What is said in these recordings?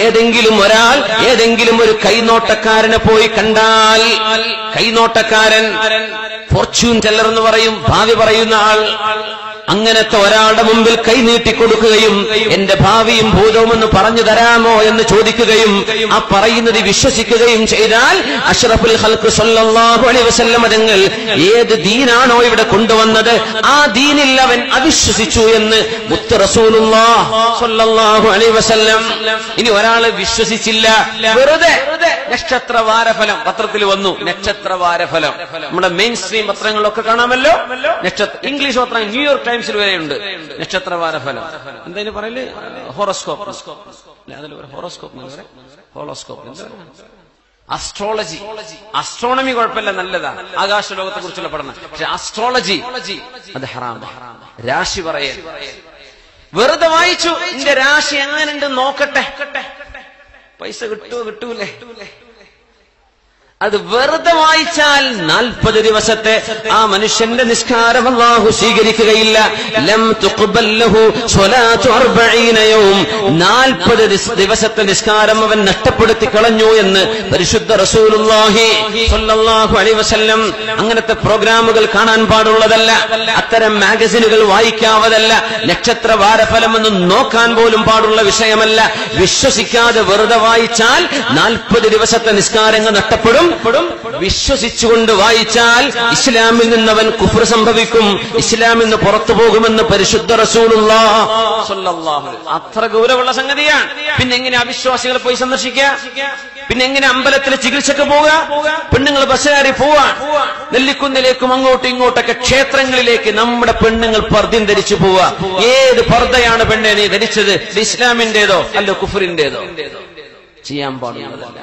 ഏതെങ്കിലും ഒരാൾ ഏതെങ്കിലും ഒരു കൈനോട്ടക്കാരനെ പോയി കണ്ടാൽ, കൈനോട്ടക്കാരൻ, ഫോർച്യൂൺ ടെല്ലർ എന്ന് പറയും, ഭാവി പറയുന്ന ആൾ, അങ്ങനത്തെ ഒരാളുടെ മുമ്പിൽ കൈനീട്ടിക്കൊടുക്കുകയും എന്റെ ഭാവിയും ഭൂതവും എന്ന് പറഞ്ഞു തരാമോ എന്ന് ചോദിക്കുകയും ആ പറയുന്നത് വിശ്വസിക്കുകയും ചെയ്താൽ അഷ്റഫുൽ ഖൽഖ് സ്വല്ലല്ലാഹു അലൈഹി വസല്ലം തങ്ങൾ ഏത് ദീനാണോ ഇവിടെ കൊണ്ടുവന്നത് ആ ദീനിൽ അവൻ അവിശ്വസിച്ചു എന്ന് മുത്ത് റസൂലുള്ളാഹി സ്വല്ലല്ലാഹു അലൈഹി വസല്ലം. ഇനി ഒരാൾ വിശ്വസിച്ചില്ല, വെറുതെ നക്ഷത്രവാരഫലം പത്രത്തിൽ വന്നു, നക്ഷത്രവാരഫലം നമ്മുടെ മെയിൻ സ്ട്രീം പത്രങ്ങളിലൊക്കെ കാണാമല്ലോ, ഇംഗ്ലീഷ് പത്രം ന്യൂയോർക്ക് ടൈംസിൽ വരെയുണ്ട് നക്ഷത്രവാരഫലം. എന്താ പറയല്? Horoscope, astrology. അസ്ട്രോണമി കുഴപ്പമില്ല, നല്ലതാണ്, ആകാശലോകത്തെ കുറിച്ചുള്ള പഠനം. പക്ഷെ അസ്ട്രോളജി അത് ഹറാം. രാശി പറയൽ വെറുതെ വായിച്ചു, എന്റെ രാശി എങ്ങനെയുണ്ട് നോക്കട്ടെ, പൈസ കിട്ടൂലേ? അത് വെറുതെ വായിച്ചാൽ 40 ദിവസത്തെ ആ മനുഷ്യന്റെ നിസ്കാരം അല്ലാഹു സ്വീകരിക്കുകയില്ല. ലം തുഖ്ബൽ ലഹു സ്വലാത്തു 40 യൗം, 40 ദിവസത്തെ നിസ്കാരം അവൻ നഷ്ടപ്പെടുത്തി കളഞ്ഞു എന്ന് പരിശുദ്ധ റസൂലുള്ളാഹി സ്വല്ലല്ലാഹു അലൈഹി വസല്ലം. അങ്ങനത്തെ പ്രോഗ്രാമുകൾ കാണാൻ പാടുള്ളതല്ല, അത്തരം മാഗസിനുകൾ വായിക്കാവതല്ല, നക്ഷത്രവാരഫലം എന്ന് നോക്കാൻ പോലും പാടുള്ള വിഷയമല്ല. വിശ്വസിക്കാതെ വെറുതെ വായിച്ചാൽ 40 ദിവസത്തെ നിസ്കാരങ്ങൾ നഷ്ടപ്പെടും. വിശ്വസിച്ചുകൊണ്ട് വായിച്ചാൽ ഇസ്ലാമിൽ നിന്നവൻ കുഫ്ർ സംഭവിക്കും, ഇസ്ലാമിൽ നിന്ന് പുറത്തു പോകുമെന്ന് പരിശുദ്ധ റസൂലുള്ളാഹി സ്വല്ലല്ലാഹു അലൈഹി വസല്ലം. അത്ര ഗൗരവമുള്ള സംഗതിയാണ്. പിന്നെ എങ്ങനെ അവിശ്വാസികളെ പോയി സന്ദർശിക്കുക? പിന്നെ എങ്ങനെ അമ്പലത്തിലെ ചികിത്സക്ക് പോവുക? പെണ്ണുങ്ങൾ ബസ് കയറി പോവാൻ നെല്ലിക്കുന്നിലേക്കും അങ്ങോട്ടും ഇങ്ങോട്ടൊക്കെ ക്ഷേത്രങ്ങളിലേക്ക് നമ്മുടെ പെണ്ണുങ്ങൾ പർദ്ദയും ധരിച്ചു പോവുക. ഏത് പർദ്ദയാണ് പെണ്ണെ നീ ധരിച്ചത്? ഇസ്ലാമിന്റേതോ അല്ല കുഫറിന്റേതോ? ചെയ്യാൻ പാടുള്ളതല്ല.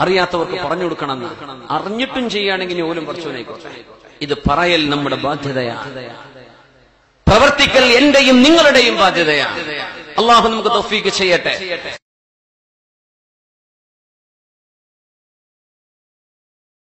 അറിയാത്തവർക്ക് പറഞ്ഞു കൊടുക്കണമെന്ന്, അറിഞ്ഞിട്ടും ചെയ്യുകയാണെങ്കിൽ ഓലും കുറച്ചുനേക്കോട്ടെ. ഇത് പറയൽ നമ്മുടെ ബാധ്യതയാണ്, പ്രവർത്തിക്കൽ എന്റെയും നിങ്ങളുടെയും ബാധ്യതയാണ്. അല്ലാഹു നമുക്ക് തൗഫീഖ് ചെയ്യട്ടെ.